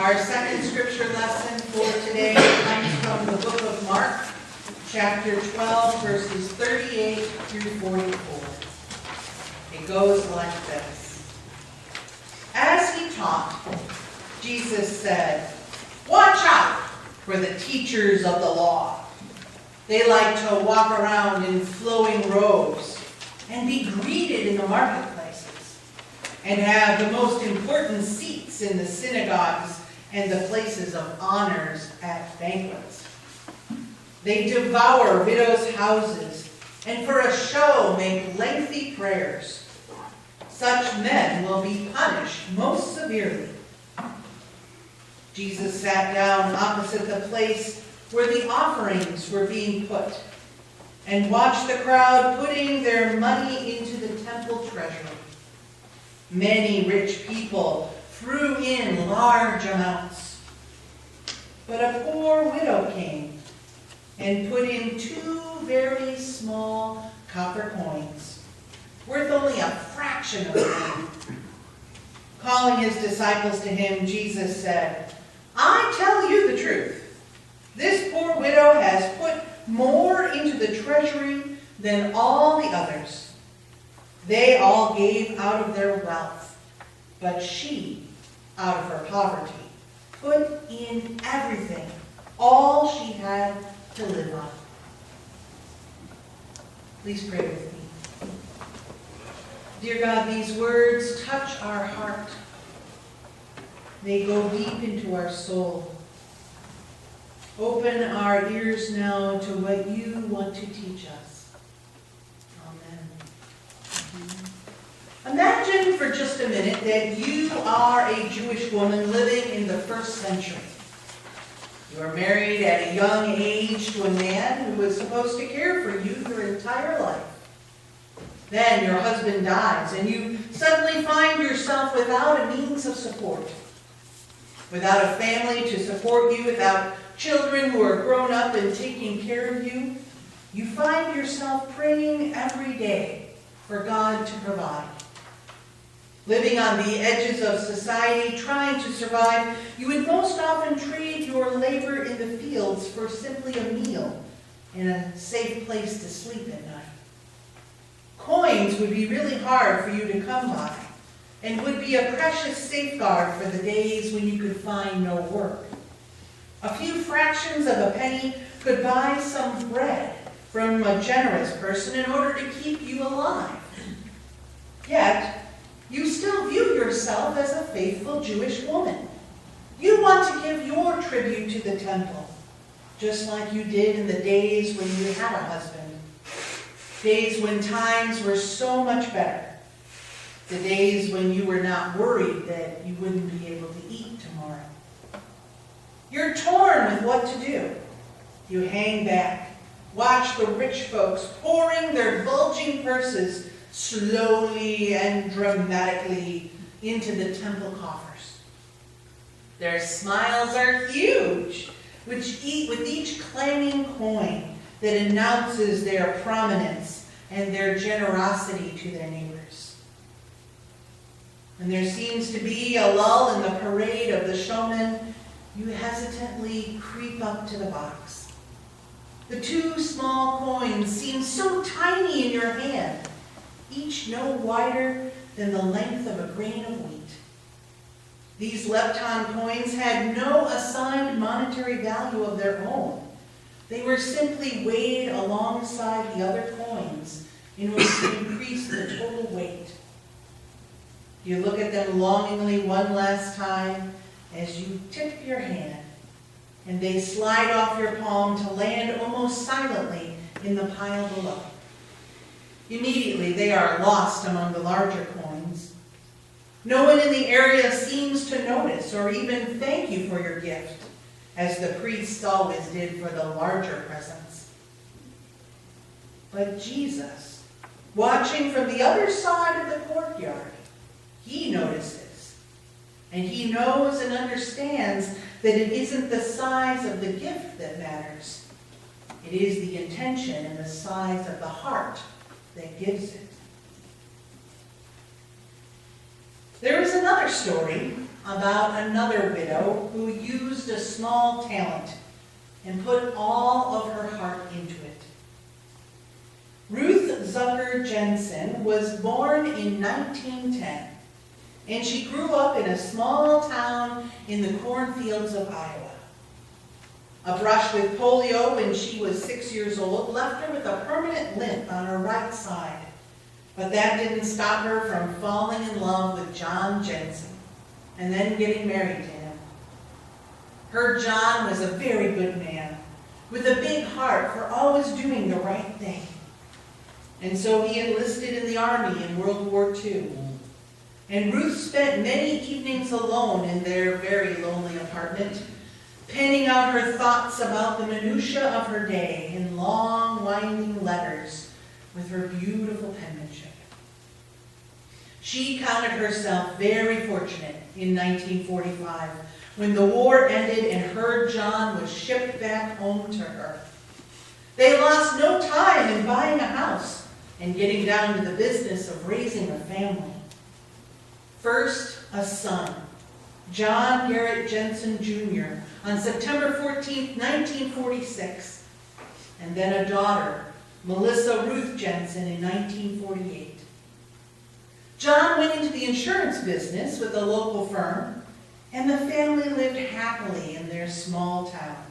Our second scripture lesson for today comes from the book of Mark, chapter 12, verses 38 through 44. It goes like this. As he taught, Jesus said, "Watch out for the teachers of the law. They like to walk around in flowing robes and be greeted in the marketplaces and have the most important seats in the synagogues and the places of honors at banquets. They devour widows' houses and for a show make lengthy prayers. Such men will be punished most severely." Jesus sat down opposite the place where the offerings were being put and watched the crowd putting their money into the temple treasury. Many rich people threw in large amounts, but a poor widow came and put in 2 very small copper coins, worth only a fraction of a penny. Calling his disciples to him, Jesus said, "I tell you the truth. This poor widow has put more into the treasury than all the others. They all gave out of their wealth, but she, out of her poverty, put in everything, all she had to live on." Please pray with me. Dear God, these words touch our heart. They go deep into our soul. Open our ears now to what you want to teach us. Amen. Imagine for just a minute that you are a Jewish woman living in the 1st century. You are married at a young age to a man who was supposed to care for you your entire life. Then your husband dies, and you suddenly find yourself without a means of support. Without a family to support you, without children who are grown up and taking care of you, you find yourself praying every day for God to provide. Living on the edges of society, trying to survive, you would most often trade your labor in the fields for simply a meal and a safe place to sleep at night. Coins would be really hard for you to come by and would be a precious safeguard for the days when you could find no work. A few fractions of a penny could buy some bread from a generous person in order to keep you alive. Yet, you still view yourself as a faithful Jewish woman. You want to give your tribute to the temple, just like you did in the days when you had a husband. Days when times were so much better. The days when you were not worried that you wouldn't be able to eat tomorrow. You're torn with what to do. You hang back, watch the rich folks pouring their bulging purses slowly and dramatically into the temple coffers. Their smiles are huge, with each clanging coin that announces their prominence and their generosity to their neighbors. When there seems to be a lull in the parade of the showmen, you hesitantly creep up to the box. The 2 small coins seem so tiny in your hand, each no wider than the length of a grain of wheat. These lepton coins had no assigned monetary value of their own. They were simply weighed alongside the other coins in order to increase the total weight. You look at them longingly one last time as you tip your hand, and they slide off your palm to land almost silently in the pile below. Immediately, they are lost among the larger coins. No one in the area seems to notice or even thank you for your gift, as the priests always did for the larger presents. But Jesus, watching from the other side of the courtyard, he notices, and he knows and understands that it isn't the size of the gift that matters. It is the intention and the size of the heart that gives it. There is another story about another widow who used a small talent and put all of her heart into it. Ruth Zucker Jensen was born in 1910, and she grew up in a small town in the cornfields of Iowa. A brush with polio when she was 6 years old left her with a permanent limp on her right side, but that didn't stop her from falling in love with John Jensen and then getting married to him. Her John was a very good man with a big heart for always doing the right thing. And so he enlisted in the army in World War II. And Ruth spent many evenings alone in their very lonely apartment, penning out her thoughts about the minutiae of her day in long, winding letters with her beautiful penmanship. She counted herself very fortunate in 1945 when the war ended and her John was shipped back home to her. They lost no time in buying a house and getting down to the business of raising a family. First, a son, John Garrett Jensen Jr., on September 14, 1946, and then a daughter, Melissa Ruth Jensen, in 1948. John went into the insurance business with a local firm, and the family lived happily in their small town.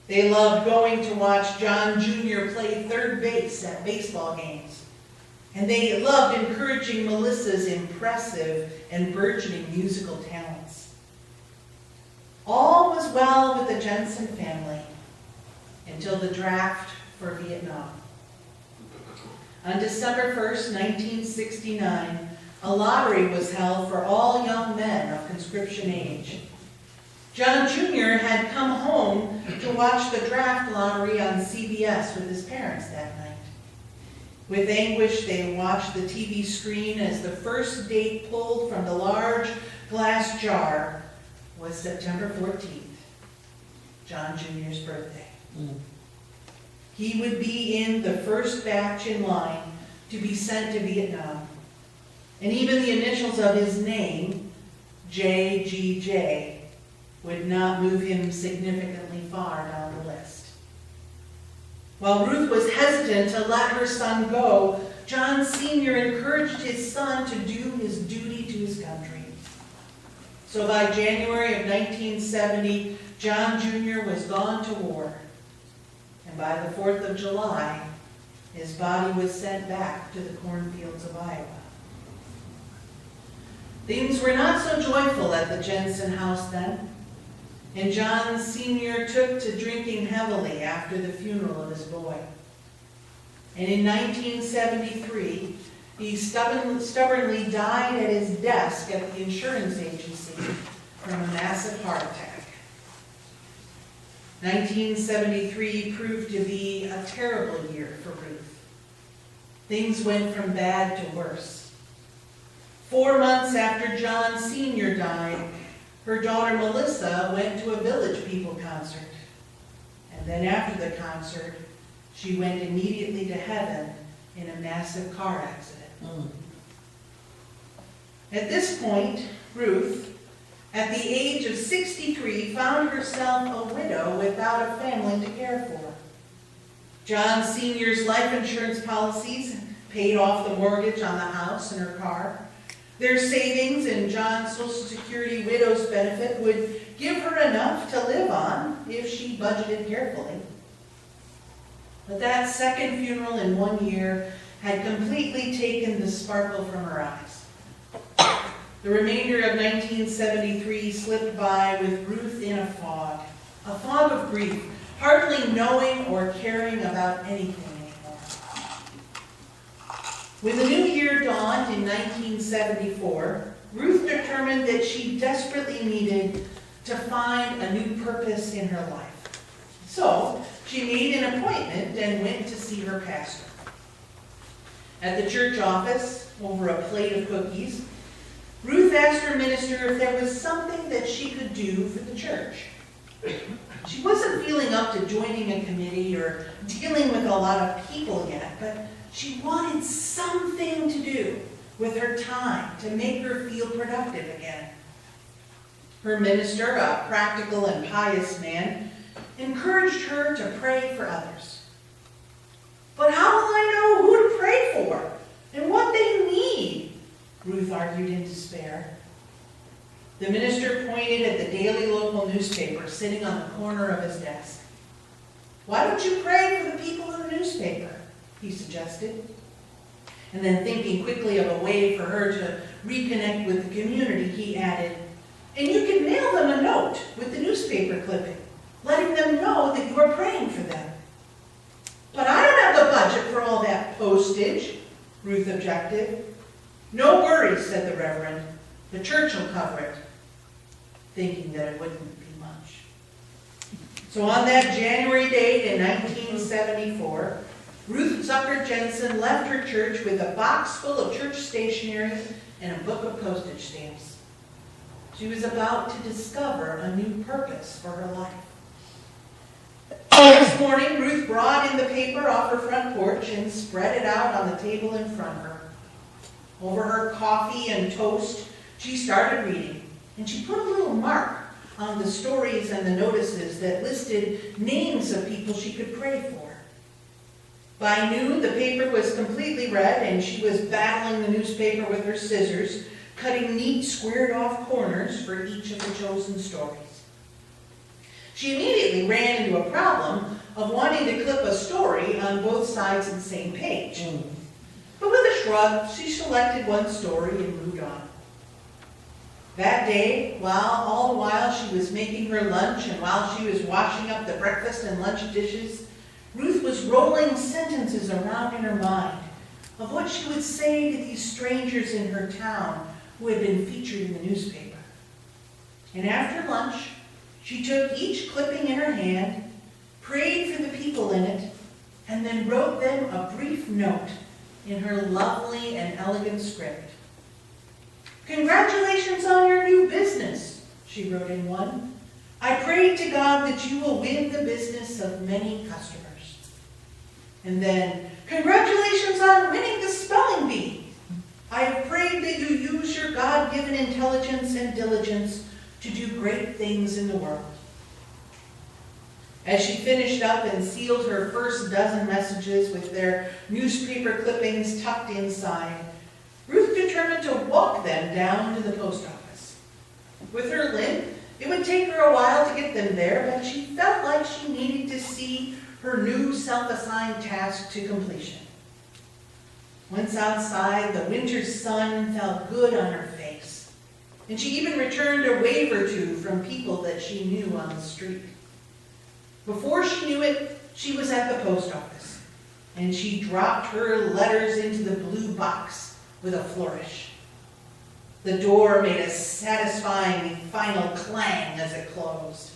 They loved going to watch John Jr. play third base at baseball games, and they loved encouraging Melissa's impressive and burgeoning musical talents. All was well with the Jensen family until the draft for Vietnam. On December 1st, 1969, a lottery was held for all young men of conscription age. John Jr. had come home to watch the draft lottery on CBS with his parents that night. With anguish, they watched the TV screen as the first date pulled from the large glass jar was September 14th, John Jr.'s birthday. He would be in the first batch in line to be sent to Vietnam. And even the initials of his name, JGJ, would not move him significantly far down the list. While Ruth was hesitant to let her son go, John Sr. encouraged his son to do his duty to his country. So by January of 1970, John Jr. was gone to war. And by the 4th of July, his body was sent back to the cornfields of Iowa. Things were not so joyful at the Jensen house then, and John Sr. took to drinking heavily after the funeral of his boy. And in 1973, he stubbornly died at his desk at the insurance agency from a massive heart attack. 1973 proved to be a terrible year for Ruth. Things went from bad to worse. 4 months after John Sr. died, her daughter Melissa went to a Village People concert. And then after the concert, she went immediately to heaven in a massive car accident. At this point, Ruth, at the age of 63, found herself a widow without a family to care for. John Sr.'s life insurance policies paid off the mortgage on the house and her car. Their savings and John's Social Security widow's benefit would give her enough to live on if she budgeted carefully. But that second funeral in 1 year had completely taken the sparkle from her eyes. The remainder of 1973 slipped by with Ruth in a fog of grief, hardly knowing or caring about anything anymore. When the new year dawned in 1974, Ruth determined that she desperately needed to find a new purpose in her life. So she made an appointment and went to see her pastor. At the church office, over a plate of cookies, Ruth asked her minister if there was something that she could do for the church. She wasn't feeling up to joining a committee or dealing with a lot of people yet, but she wanted something to do with her time to make her feel productive again. Her minister, a practical and pious man, encouraged her to pray for others. "But how will I know who to pray for and what they need?" Ruth argued in despair. The minister pointed at the daily local newspaper sitting on the corner of his desk. "Why don't you pray for the people in the newspaper?" he suggested. And then, thinking quickly of a way for her to reconnect with the community, he added, "And you can mail them a note with the newspaper clipping, letting them know that you are praying for them." "But I don't have the budget for all that postage," Ruth objected. "No worries," said the Reverend. "The church will cover it," thinking that it wouldn't be much. So on that January date in 1974, Ruth Zucker Jensen left her church with a box full of church stationery and a book of postage stamps. She was about to discover a new purpose for her life. This morning, Ruth brought in the paper off her front porch and spread it out on the table in front of her. Over her coffee and toast, she started reading, and she put a little mark on the stories and the notices that listed names of people she could pray for. By noon, the paper was completely read, and she was battling the newspaper with her scissors, cutting neat, squared-off corners for each of the chosen stories. She immediately ran into a problem of wanting to clip a story on both sides of the same page. But with a shrug, she selected one story and moved on. That day, all the while she was making her lunch and while she was washing up the breakfast and lunch dishes, Ruth was rolling sentences around in her mind of what she would say to these strangers in her town who had been featured in the newspaper. And after lunch, she took each clipping in her hand, prayed for the people in it, and then wrote them a brief note in her lovely and elegant script. "Congratulations on your new business," she wrote in one. "I pray to God that you will win the business of many customers." And then, "Congratulations on winning the spelling bee. I have prayed that you use your God-given intelligence and diligence to do great things in the world." As she finished up and sealed her first dozen messages with their newspaper clippings tucked inside, Ruth determined to walk them down to the post office. With her limp, it would take her a while to get them there, but she felt like she needed to see her new self-assigned task to completion. Once outside, the winter sun felt good on her face, and she even returned a wave or two from people that she knew on the street. Before she knew it, she was at the post office, and she dropped her letters into the blue box with a flourish. The door made a satisfying final clang as it closed.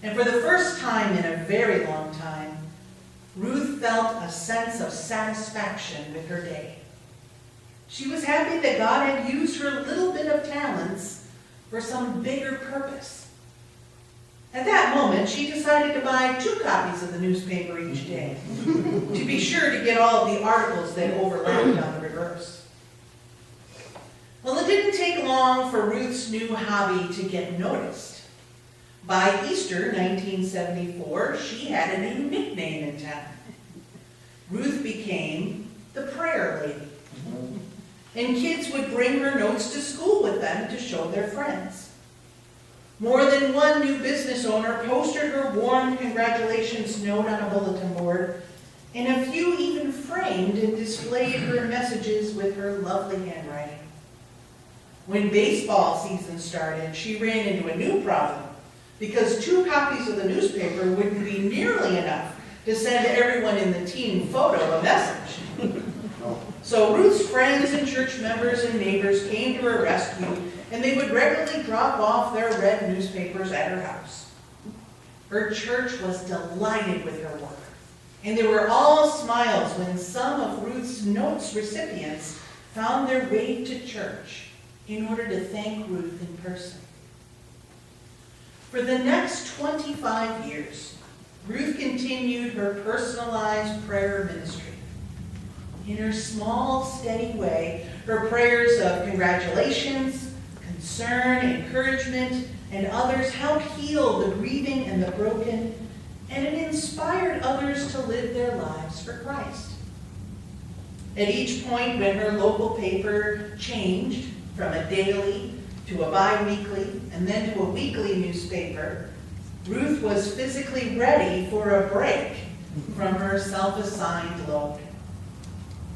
And for the first time in a very long time, Ruth felt a sense of satisfaction with her day. She was happy that God had used her little bit of talents for some bigger purpose. At that moment, she decided to buy 2 copies of the newspaper each day, to be sure to get all of the articles that overlapped on the reverse. Well, it didn't take long for Ruth's new hobby to get noticed. By Easter 1974, she had a new nickname in town. Ruth became the Prayer Lady. And kids would bring her notes to school with them to show their friends. More than one new business owner posted her warm congratulations note on a bulletin board, and a few even framed and displayed her messages with her lovely handwriting. When baseball season started, she ran into a new problem, because 2 copies of the newspaper wouldn't be nearly enough to send everyone in the team photo a message. So Ruth's friends and church members and neighbors came to her rescue, and they would regularly drop off their red newspapers at her house. Her church was delighted with her work, and they were all smiles when some of Ruth's notes recipients found their way to church in order to thank Ruth in person. For the next 25 years, Ruth continued her personalized prayer ministry. In her small, steady way, her prayers of congratulations, concern, encouragement, and others helped heal the grieving and the broken, and it inspired others to live their lives for Christ. At each point when her local paper changed from a daily to a bi-weekly and then to a weekly newspaper, Ruth was physically ready for a break from her self-assigned load.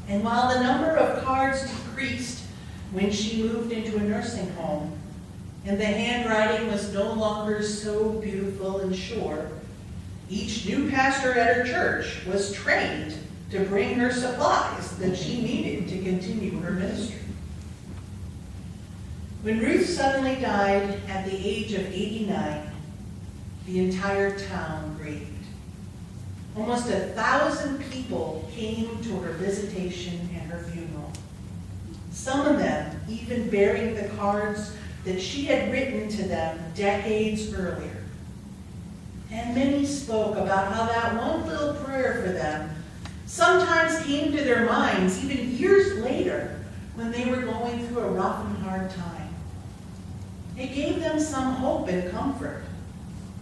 And while the number of cards decreased when she moved into a nursing home, and the handwriting was no longer so beautiful and sure, each new pastor at her church was trained to bring her supplies that she needed to continue her ministry. When Ruth suddenly died at the age of 89, the entire town grieved. Almost 1,000 people came to her visitation and her funeral. Some of them even bearing the cards that she had written to them decades earlier. And many spoke about how that one little prayer for them sometimes came to their minds even years later when they were going through a rough and hard time. It gave them some hope and comfort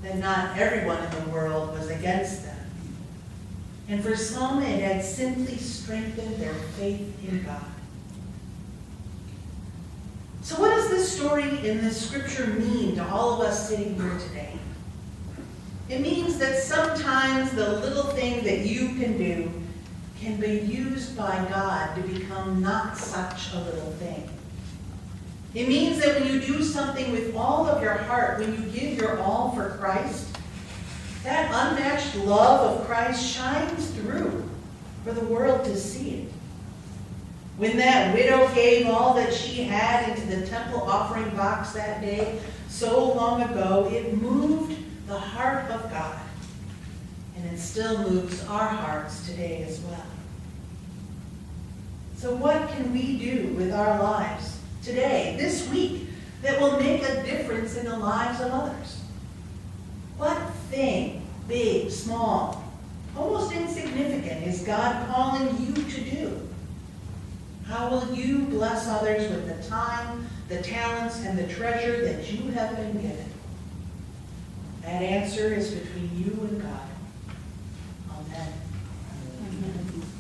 that not everyone in the world was against them. And for some, it had simply strengthened their faith in God. So what does this story in this scripture mean to all of us sitting here today? It means that sometimes the little thing that you can do can be used by God to become not such a little thing. It means that when you do something with all of your heart, when you give your all for Christ, that unmatched love of Christ shines through for the world to see it. When that widow gave all that she had into the temple offering box that day, so long ago, it moved the heart of God. And it still moves our hearts today as well. So what can we do with our lives today, this week, that will make a difference in the lives of others? What thing, big, small, almost insignificant, is God calling you to do? How will you bless others with the time, the talents, and the treasure that you have been given? That answer is between you and God.